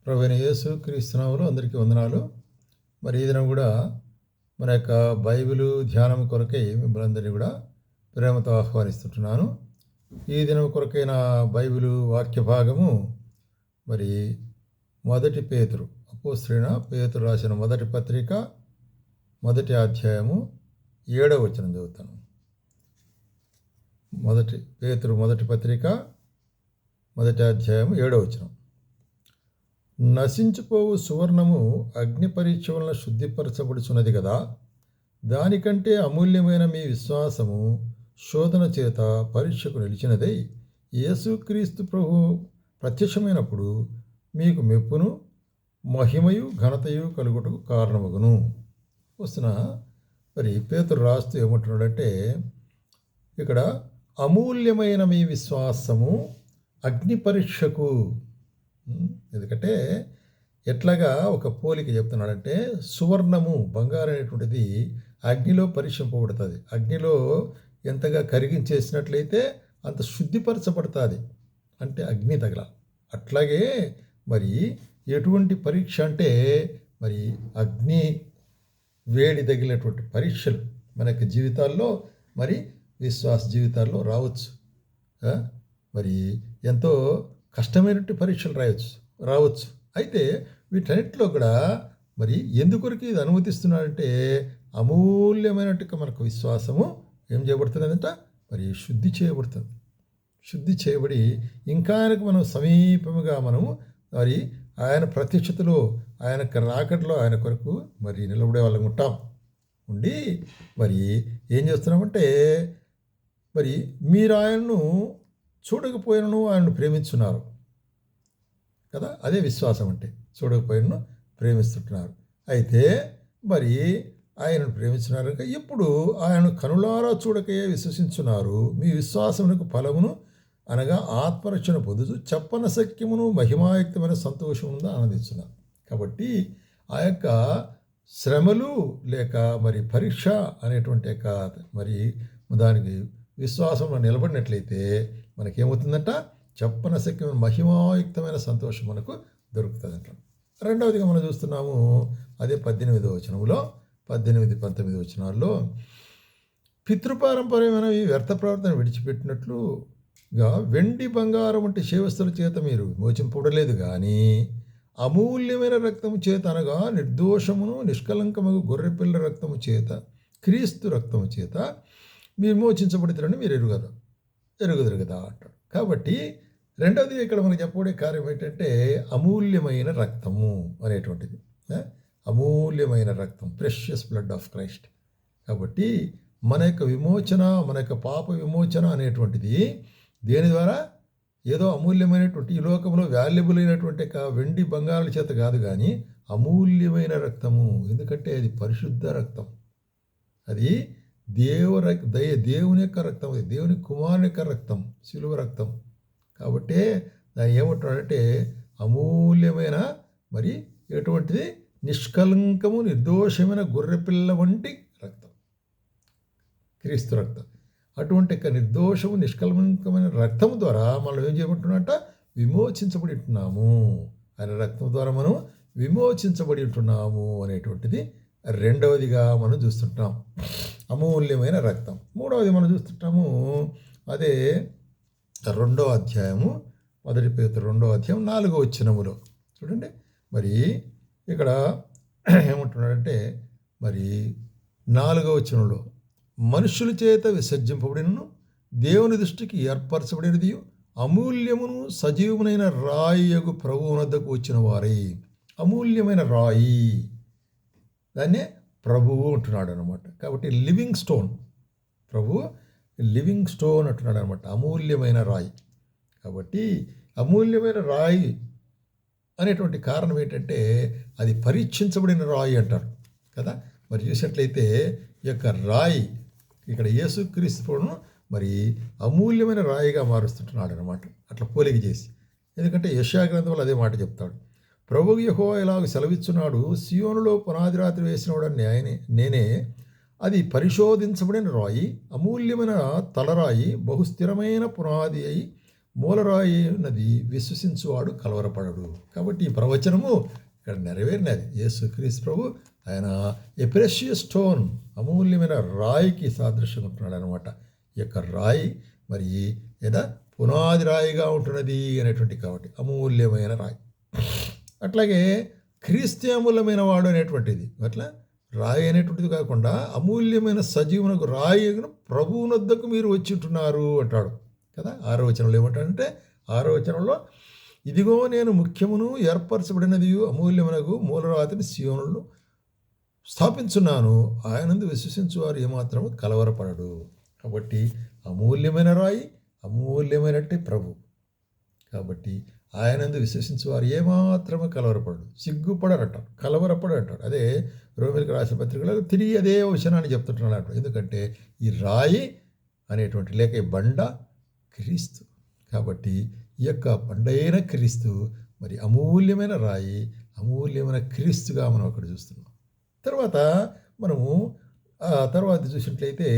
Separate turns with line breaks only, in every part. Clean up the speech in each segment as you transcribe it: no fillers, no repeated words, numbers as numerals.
ప్రభువైన యేసు క్రీస్తు నామములో అందరికీ వందనాలు. మరి ఈ దినం కూడా మన యొక్క బైబిలు ధ్యానం కొరకై మిమ్మల్ని అందరినీ కూడా ప్రేమతో ఆహ్వానిస్తుంటున్నాను. ఈ దినం కొరకైన బైబిలు వాక్య భాగము మరి మొదటి పేతురు, అపోస్తలుడైన పేతురు రాసిన మొదటి పత్రిక మొదటి అధ్యాయము 7వ వచనం చదువుతాను. మొదటి పేతురు మొదటి పత్రిక మొదటి అధ్యాయము 7వ వచనం. నశించిపోవు సువర్ణము అగ్ని పరీక్ష వలన శుద్ధిపరచబడుచున్నది కదా, దానికంటే అమూల్యమైన మీ విశ్వాసము శోధన చేత పరీక్షకు నిలిచినదై యేసుక్రీస్తు ప్రభు ప్రత్యక్షమైనప్పుడు మీకు మెప్పును మహిమయు ఘనతయు కలుగుటకు కారణమగును. వస్తున్న మరి పేతురు రాస్తూ ఏమంటున్నాడంటే, ఇక్కడ అమూల్యమైన మీ విశ్వాసము అగ్ని పరీక్షకు, ఎందుకంటే ఎట్లాగా ఒక పోలిక చెప్తున్నాడంటే, సువర్ణము బంగారం అనేటువంటిది అగ్నిలో పరీక్షింపబడుతుంది. అగ్నిలో ఎంతగా కరిగించేసినట్లయితే అంత శుద్ధిపరచబడుతుంది, అంటే అగ్ని తగలాలి. అట్లాగే మరి ఎటువంటి పరీక్ష అంటే మరి అగ్ని వేడి తగిలినటువంటి పరీక్షలు మనకి జీవితాల్లో, మరి విశ్వాస జీవితాల్లో రావచ్చు. మరి ఎంతో కష్టమైనటువంటి పరీక్షలు రావచ్చు. అయితే వీటన్నిటిలో కూడా మరి ఎందుకొరకు ఇది అనుమతిస్తున్నాడంటే, అమూల్యమైనట్టుగా మనకు విశ్వాసము ఏం చేయబడుతుందంట, మరి శుద్ధి చేయబడి ఇంకా ఆయనకు మనం సమీపముగా మనము మరి ఆయన ప్రత్యక్షతలో, ఆయన రాకడలో ఆయన కొరకు మరి నిలబడే వాళ్ళం ఉండి మరి ఏం చేస్తున్నామంటే, మరి మీరు ఆయనను చూడకపోయినను ఆయనను ప్రేమించున్నారు కదా. అదే విశ్వాసం అంటే, చూడకపోయినను ప్రేమిస్తుంటున్నారు. అయితే మరి ఆయనను ప్రేమించున్నారు కనుక ఇప్పుడు ఆయన కనులారా చూడకే విశ్వసించున్నారు. మీ విశ్వాసమునకు ఫలమును అనగా ఆత్మరక్షణ పొందుతూ చెప్పన సఖ్యమును మహిమాయుక్తమైన సంతోషమును ఆనందించున్నారు. కాబట్టి ఆ యొక్క శ్రమలు లేక మరి పరీక్ష అనేటువంటి యొక్క మరి దానికి విశ్వాసంలో నిలబడినట్లయితే మనకేమవుతుందంట, చెప్పన సఖ్యమైన మహిమాయుక్తమైన సంతోషం మనకు దొరుకుతుందంట. రెండవదిగా మనం చూస్తున్నాము, అదే 18వ వచనంలో 18-19 వచనాల్లో, పితృపారంపర్యమైన వ్యర్థ ప్రవర్తన విడిచిపెట్టినట్లుగా వెండి బంగారం వంటి శేవస్తుల చేత మీరు విమోచింపబడలేదు కానీ అమూల్యమైన రక్తము చేత, అనగా నిర్దోషమును నిష్కలంకము గొర్రెపిల్ల రక్తము చేత, క్రీస్తు రక్తము చేత మీరు విమోచించబడుతారని మీరు ఎరుగుదరు కదా అంటాడు. కాబట్టి రెండవది ఇక్కడ మనకు చెప్పబడే కార్యం ఏంటంటే, అమూల్యమైన రక్తము అనేటువంటిది. అమూల్యమైన రక్తం, ప్రెషియస్ బ్లడ్ ఆఫ్ క్రైస్ట్. కాబట్టి మన యొక్క విమోచన, మన యొక్క పాప విమోచన అనేటువంటిది దేని ద్వారా, ఏదో అమూల్యమైనటువంటి ఈ లోకంలో వాల్యుబుల్ అయినటువంటి వెండి బంగారాల చేత కాదు, కానీ అమూల్యమైన రక్తము. ఎందుకంటే అది పరిశుద్ధ రక్తం, అది దేవుని యొక్క రక్తం, అది దేవుని కుమారుని యొక్క రక్తం, శిలువ రక్తం. కాబట్టి దాన్ని ఏమంటున్నాడంటే, అమూల్యమైన మరి ఎటువంటిది, నిష్కలంకము నిర్దోషమైన గొర్రెపిల్ల వంటి రక్తం, క్రీస్తు రక్తం. అటువంటి నిర్దోషము నిష్కలంకమైన రక్తం ద్వారా మనం ఏం చేయబడుతున్నట్ట, విమోచించబడి ఉంటున్నాము. ఆయన రక్తం ద్వారా మనం విమోచించబడి ఉంటున్నాము అనేటువంటిది రెండవదిగా మనం చూస్తుంటాం, అమూల్యమైన రక్తం. మూడవది మనం చూస్తుంటాము, అదే 2వ అధ్యాయము, మొదటి పేతురు 2వ అధ్యాయం 4వ వచనములో చూడండి. మరి ఇక్కడ ఏమంటున్నాడంటే, మరి 4వ వచనంలో, మనుషుల చేత విసర్జింపబడినను దేవుని దృష్టికి ఏర్పరచబడినది అమూల్యమును సజీవమునైన రాయియగు ప్రభువు వద్దకు వచ్చిన వారై. అమూల్యమైన రాయి, దాన్నే ప్రభువు అంటున్నాడు అనమాట. కాబట్టి లివింగ్ స్టోన్, ప్రభు లివింగ్ స్టోన్ అంటున్నాడు అనమాట, అమూల్యమైన రాయి. కాబట్టి అమూల్యమైన రాయి అనేటువంటి కారణం ఏంటంటే, అది పరీక్షించబడిన రాయి అంటారు కదా. మరి చూసినట్లయితే ఈ యొక్క రాయి ఇక్కడ యేసుక్రీస్తును మరి అమూల్యమైన రాయిగా మారుస్తుంటున్నాడు అనమాట, అట్లా పోలిక చేసి. ఎందుకంటే యెషయా గ్రంథంలో అదే మాట చెప్తాడు, ప్రభువు యెహోవా ఇలాగ సెలవిచ్చున్నాడు, సియోనులో పునాది రాత్రి వేసినవాడని నేనే, అది పరిశోధించబడిన రాయి, అమూల్యమైన తలరాయి, బహుస్థిరమైన పునాది అయి మూలరాయి ఉన్నది విశ్వసించువాడు కలవరపడడు. కాబట్టి ఈ ప్రవచనము ఇక్కడ నెరవేరినది. యేసుక్రీస్తు ప్రభు ఆయన ఏ ప్రెషియస్ స్టోన్, అమూల్యమైన రాయికి సాదృశ్యం ఉంటున్నాడు అనమాట. ఈ యొక్క రాయి మరి ఏదా పునాది రాయిగా ఉంటున్నది అనేటువంటి, కాబట్టి అమూల్యమైన రాయి. అట్లాగే క్రీస్తు అమూల్యమైన వాడు అనేటువంటిది అట్లా రాయి అనేటువంటిది కాకుండా అమూల్యమైన సజీవునకు రాయి ప్రభువునొద్దకు మీరు వచ్చి ఉంటున్నారు అంటాడు కదా. 6వ వచనంలో ఏమంటాడంటే, 6వ వచనంలో ఇదిగో నేను ముఖ్యమును ఏర్పరచబడినది అమూల్యమునకు మూలరాతిని సీయోనులో స్థాపించున్నాను, ఆయనందు విశ్వసించువారు ఏమాత్రము కలవరపడడు. కాబట్టి అమూల్యమైన రాయి, అమూల్యమైనట్టే ప్రభు. కాబట్టి ఆయనందు విశ్వసించువారు ఏమాత్రము కలవరపడడు, సిగ్గుపడరంటారు, కలవరపడు అంటాడు. అదే రోమిలకు రాసిన పత్రికలో తిరిగి అదే వచనాన్ని చెప్తుంటున్నాడు. ఎందుకంటే ఈ రాయి అనేటువంటి లేక ఈ బండ క్రీస్తు. కాబట్టి ఈ యొక్క బండైన క్రీస్తు మరి అమూల్యమైన రాయి, అమూల్యమైన క్రీస్తుగా మనం అక్కడ చూస్తున్నాం. తర్వాత మనము తర్వాత చూసినట్లయితే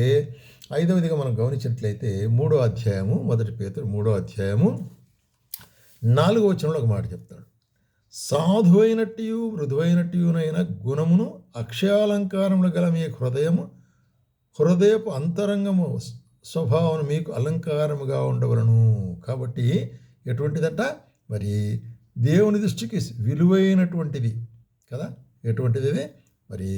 5వదిగా మనం గమనించినట్లయితే 3వ అధ్యాయము, 1 పేతురు 3వ అధ్యాయము 4వ వచనంలో ఒక మాట చెప్తాడు. సాధువైనట్టు మృదువైనట్టునైన గుణమును అక్షయాలంకారములు గల మీ హృదయపు అంతరంగము స్వభావం మీకు అలంకారముగా ఉండవలను. కాబట్టి ఎటువంటిదంట మరి దేవుని దృష్టికి విలువైనటువంటిది కదా. ఎటువంటిది అది మరి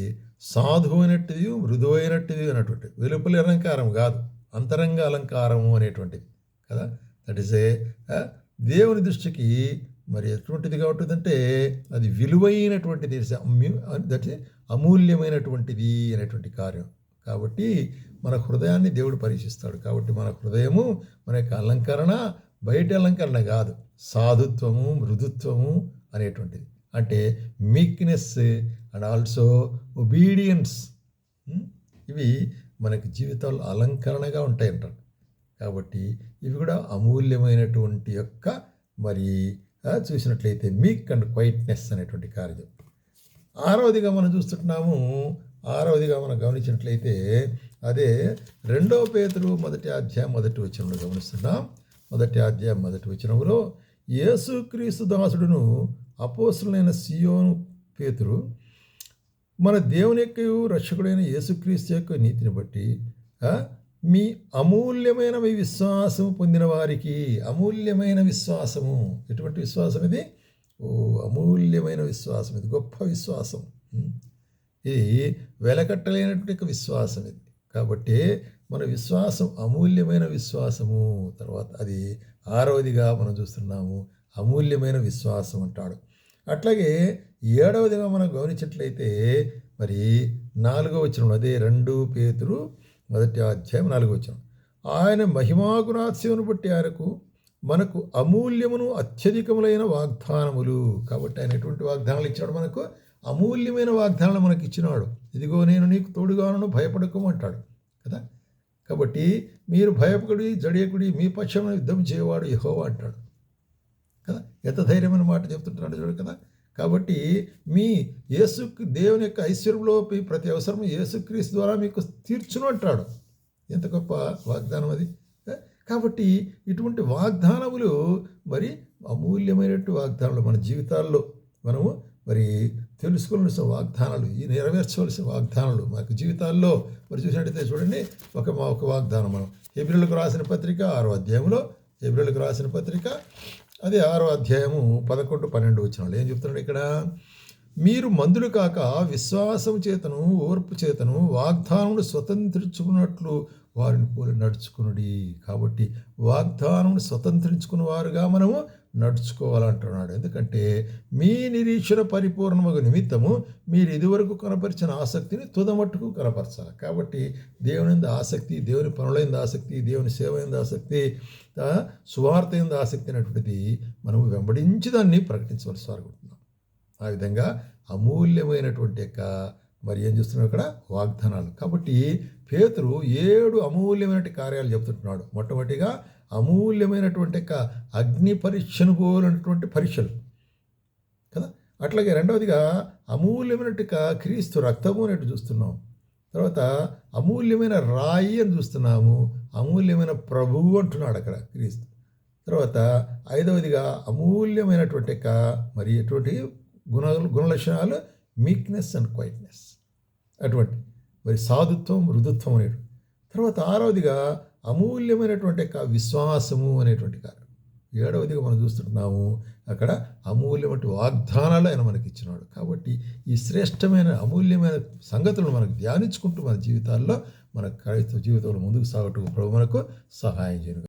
సాధువైనట్టుది, మృదువైనట్టుది అన్నటువంటి, వెలుపలి అలంకారం కాదు, అంతరంగ అలంకారము అనేటువంటిది కదా. దట్ ఈస్ దేవుని దృష్టికి మరి ఎటువంటిదిగా ఉంటుందంటే అది విలువైనటువంటిది, దట్ అమూల్యమైనటువంటిది అనేటువంటి కార్యం. కాబట్టి మన హృదయాన్ని దేవుడు పరీక్షిస్తాడు. కాబట్టి మన హృదయము మన యొక్క అలంకరణ బయట అలంకరణ కాదు, సాధుత్వము, మృదుత్వము అనేటువంటిది. అంటే మీక్నెస్ అండ్ ఆల్సో ఒబీడియన్స్, ఇవి మనకి జీవితాల్లో అలంకరణగా ఉంటాయంటారు. కాబట్టి ఇవి కూడా అమూల్యమైనటువంటి యొక్క మరి చూసినట్లయితే మీక్ అండ్ క్వైట్నెస్ అనేటువంటి కార్యం. 6వదిగా మనం చూస్తుంటున్నాము. 6వదిగా మనం గమనించినట్లయితే అదే 2వ పేతురు 1వ అధ్యాయం 1వ వచనంలో గమనిస్తున్నాం. 1వ అధ్యాయం 1వ వచనంలో యేసుక్రీస్తు దాసుడును అపోస్తలుడైన సీయోను పేతురు మన దేవుని యొక్క రక్షకుడైన యేసుక్రీస్తు యొక్క నీతిని బట్టి మీ అమూల్యమైన మీ విశ్వాసము పొందిన వారికి, అమూల్యమైన విశ్వాసము, ఎటువంటి విశ్వాసం ఇది? అమూల్యమైన విశ్వాసం, ఇది గొప్ప విశ్వాసం, ఇది వెలకట్టలేనటువంటి విశ్వాసం ఇది. కాబట్టి మన విశ్వాసం అమూల్యమైన విశ్వాసము. తర్వాత అది 6వదిగా మనం చూస్తున్నాము, అమూల్యమైన విశ్వాసం అంటాడు. అట్లాగే 7వదిగా మనం గమనించినట్లయితే మరి 4వ వచనం, అదే 2 పేతురు 1వ అధ్యాయం 4వ వచనం, ఆయన మహిమాగుణాతిశయమును బట్టి ఆయనకు మనకు అమూల్యమును అత్యధికములైన వాగ్దానములు. కాబట్టి ఆయన ఎటువంటి వాగ్దానాలు ఇచ్చాడు? మనకు అమూల్యమైన వాగ్దానాలు మనకి ఇచ్చినాడు. ఇదిగో నేను నీకు తోడుగాను, భయపడకము అంటాడు కదా. కాబట్టి మీరు భయపడి జడియకుడి, మీ పక్షమున యుద్ధం చేయవాడు యెహోవా అంటాడు కదా. ఎంత ధైర్యమైన మాట చెప్తుంటున్నాడు చూడు కదా. కాబట్టి మీ దేవుని యొక్క ఐశ్వర్యంలో ప్రతి అవసరం యేసుక్రీస్తు ద్వారా మీకు తీర్చును అంటాడు. ఎంత గొప్ప వాగ్దానం అది. కాబట్టి ఇటువంటి వాగ్దానములు మరి అమూల్యమైనటువంటి వాగ్దానాలు మన జీవితాల్లో మనము మరి తెలుసుకోవలసిన వాగ్దానాలు, ఈ నెరవేర్చవలసిన వాగ్దానాలు మనకు జీవితాల్లో మరి చూసినట్టయితే చూడండి, ఒక వాగ్దానం మనం హెబ్రీయులకు రాసిన పత్రిక 6వ అధ్యాయంలో, హెబ్రీయులకు రాసిన పత్రిక అదే 6వ అధ్యాయము 11, 12 వచనాలు ఏం చెప్తున్నాడు ఇక్కడ? మీరు మందులు కాక విశ్వాసం చేతను ఓర్పు చేతను వాగ్దానమును స్వతంత్రించుకున్నట్లు వారిని పోలి నడుచుకునుడి. కాబట్టి వాగ్దానమును స్వతంత్రించుకున్న వారుగా మనము నడుచుకోవాలంటున్నాడు. ఎందుకంటే మీ నిరీక్షణ పరిపూర్ణమగు నిమిత్తము మీరు ఇదివరకు కనపరిచిన ఆసక్తిని తుదమట్టుకు కనపరచాలి. కాబట్టి దేవుని ఆసక్తి, దేవుని పనులైన ఆసక్తి, దేవుని సేవ అయిన ఆసక్తి, సువార్త అయిన ఆసక్తి అనేటువంటిది మనము వెంబడించి దాన్ని ప్రకటించవలసి అనుకుంటున్నాం. ఆ విధంగా అమూల్యమైనటువంటి యొక్క మరి ఏం చూస్తున్నాం ఇక్కడ? వాగ్దానాలు. కాబట్టి పేతురు 7 అమూల్యమైన కార్యాలు చెప్తుంటున్నాడు. మొట్టమొదటిగా అమూల్యమైనటువంటి యొక్క అగ్ని పరీక్షను పోలినటువంటి పరీక్షలు కదా. అట్లాగే 2వదిగా అమూల్యమైనటువంటి క్రీస్తు రక్తము అనేట్టు చూస్తున్నాం. తర్వాత అమూల్యమైన రాయి అని చూస్తున్నాము, అమూల్యమైన ప్రభువు అంటున్నాడు అక్కడ క్రీస్తు. తర్వాత ఐదవదిగా అమూల్యమైనటువంటి యొక్క మరి ఎటువంటి గుణలక్షణాలు మీక్నెస్ అండ్ క్వైట్నెస్, అటువంటి మరి సాధుత్వం మృదుత్వం అనేటువంటి. తర్వాత ఆరవదిగా అమూల్యమైనటువంటి యొక్క విశ్వాసము అనేటువంటి కారణం. ఏడవదిగా మనం చూస్తున్నాము అక్కడ అమూల్యమైన వాగ్దానాలు ఆయన మనకి ఇచ్చినాడు. కాబట్టి ఈ శ్రేష్టమైన అమూల్యమైన సంగతులను మనకు ధ్యానించుకుంటూ మన జీవితాల్లో మన క్రైస్తవ జీవితంలో ముందుకు సాగటం ప్రభు మనకు సహాయం చేయను.